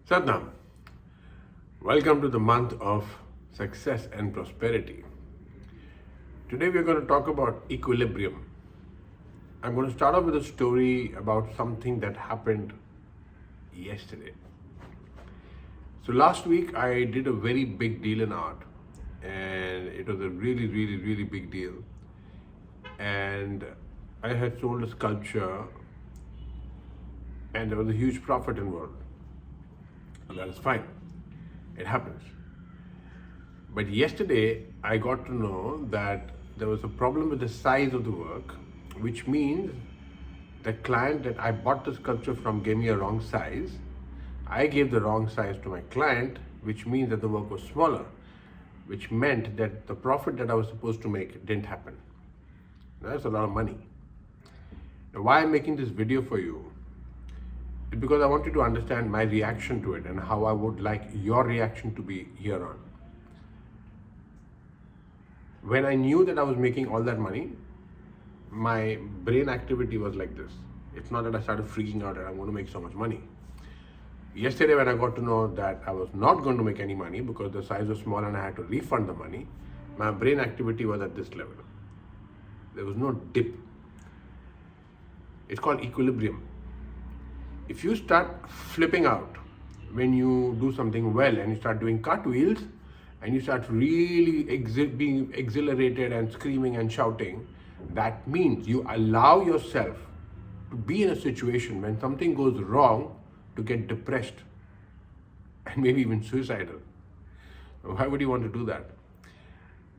Satnam, welcome to the month of success and prosperity. Today we are going to talk about equilibrium. I'm going to start off with a story about something that happened yesterday. So last week I did a very big deal in art, and it was a really big deal. And I had sold a sculpture, and there was a huge profit involved. And that is fine. It happens. But yesterday, I got to know that there was a problem with the size of the work, which means the client that I bought the sculpture from gave me a wrong size. I gave the wrong size to my client, which means that the work was smaller, which meant that the profit that I was supposed to make didn't happen. That's a lot of money. Now, why I'm making this video for you is because I want you to understand my reaction to it and how I would like your reaction to be here on. When I knew that I was making all that money, my brain activity was like this. It's not that I started freaking out that I'm going to make so much money. Yesterday, when I got to know that I was not going to make any money because the size was small and I had to refund the money, my brain activity was at this level. There was no dip. It's called equilibrium. If you start flipping out when you do something well and you start doing cartwheels and you start really being exhilarated and screaming and shouting, that means you allow yourself to be in a situation when something goes wrong to get depressed and maybe even suicidal. Why would you want to do that?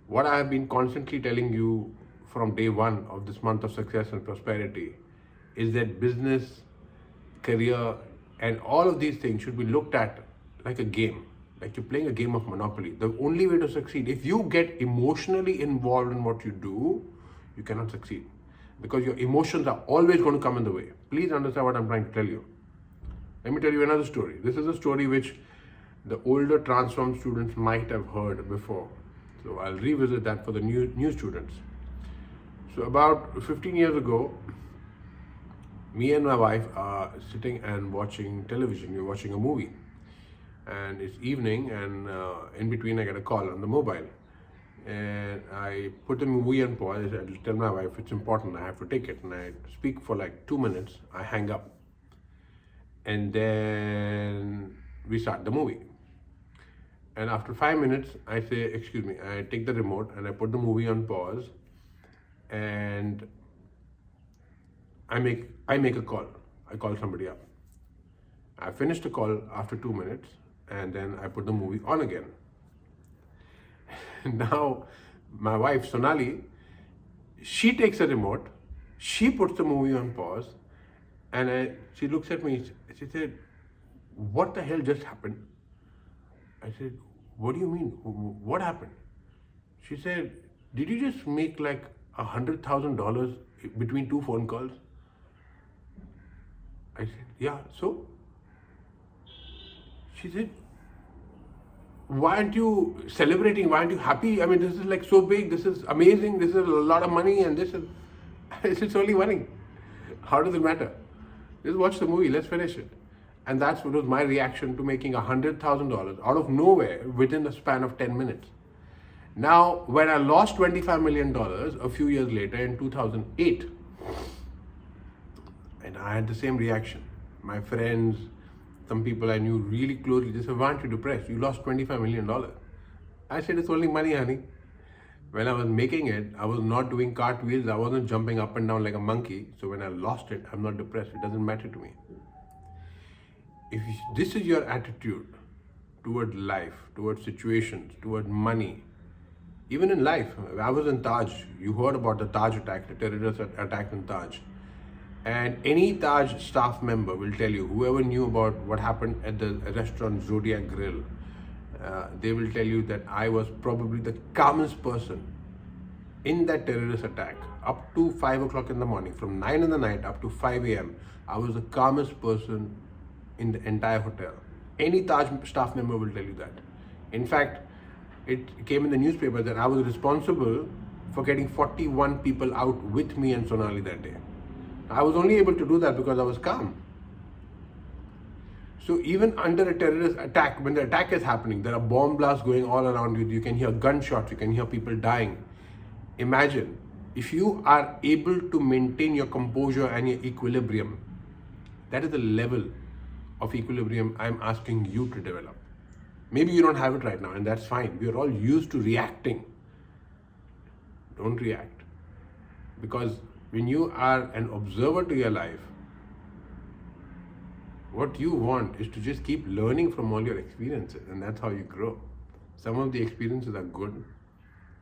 What I have been constantly telling you from day one of this month of success and prosperity is that business, career, and all of these things should be looked at like a game, like you're playing a game of Monopoly. The only way to succeed, if you get emotionally involved in what you do, you cannot succeed because your emotions are always going to come in the way. Please understand what I'm trying to tell you. Let me tell you another story. This is a story which the older Transform students might have heard before. So I'll revisit that for the new students. So about 15 years ago, me and my wife are sitting and watching television. We're watching a movie, and it's evening, and in between I get a call on the mobile, and I put the movie on pause. I tell my wife it's important, I have to take it, and I speak for like 2 minutes. I hang up, and then we start the movie. And after 5 minutes, I say, "Excuse me." I take the remote and I put the movie on pause, and I make a call. I call somebody up. I finish the call after 2 minutes, and then I put the movie on again. Now, my wife Sonali, she takes a remote, she puts the movie on pause, and she looks at me. She said, "What the hell just happened?" I said, "What do you mean? What happened?" She said, "Did you just make like $100,000 between 2 phone calls?" I said, "Yeah, so?" She said, "Why aren't you celebrating? Why aren't you happy? I mean, this is like so big, this is amazing, this is a lot of money, and this is," I said, "It's only money. How does it matter? Just watch the movie, let's finish it." And that's what was my reaction to making $100,000 out of nowhere within the span of 10 minutes. Now, when I lost $25 million a few years later in 2008, and I had the same reaction. My friends, some people I knew really closely, they said, "Why aren't you depressed? You lost $25 million. I said, "It's only money, honey." When I was making it, I was not doing cartwheels. I wasn't jumping up and down like a monkey. So when I lost it, I'm not depressed. It doesn't matter to me. If this is your attitude toward life, toward situations, toward money, even in life, I was in Taj. You heard about the Taj attack, the terrorist attack in Taj. And any Taj staff member will tell you, whoever knew about what happened at the restaurant Zodiac Grill, they will tell you that I was probably the calmest person in that terrorist attack. Up to 5 o'clock in the morning, from 9 in the night up to 5 a.m., I was the calmest person in the entire hotel. Any Taj staff member will tell you that. In fact, it came in the newspaper that I was responsible for getting 41 people out with me and Sonali that day. I was only able to do that because I was calm. So even under a terrorist attack, when the attack is happening, there are bomb blasts going all around you, you can hear gunshots, you can hear people dying. Imagine if you are able to maintain your composure and your equilibrium. That is the level of equilibrium I'm asking you to develop. Maybe you don't have it right now, and that's fine. We are all used to reacting. Don't react. Because when you are an observer to your life, what you want is to just keep learning from all your experiences, and that's how you grow. Some of the experiences are good,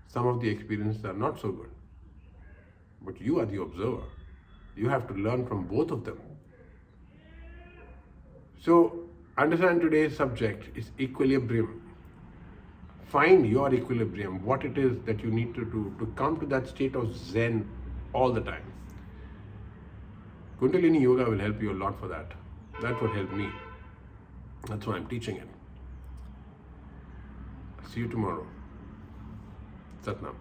some of the experiences are not so good. But you are the observer. You have to learn from both of them. So, understand today's subject is equilibrium. Find your equilibrium, what it is that you need to do to come to that state of Zen all the time. Kundalini Yoga will help you a lot for that. That would help me. That's why I'm teaching it. See you tomorrow. Satnam.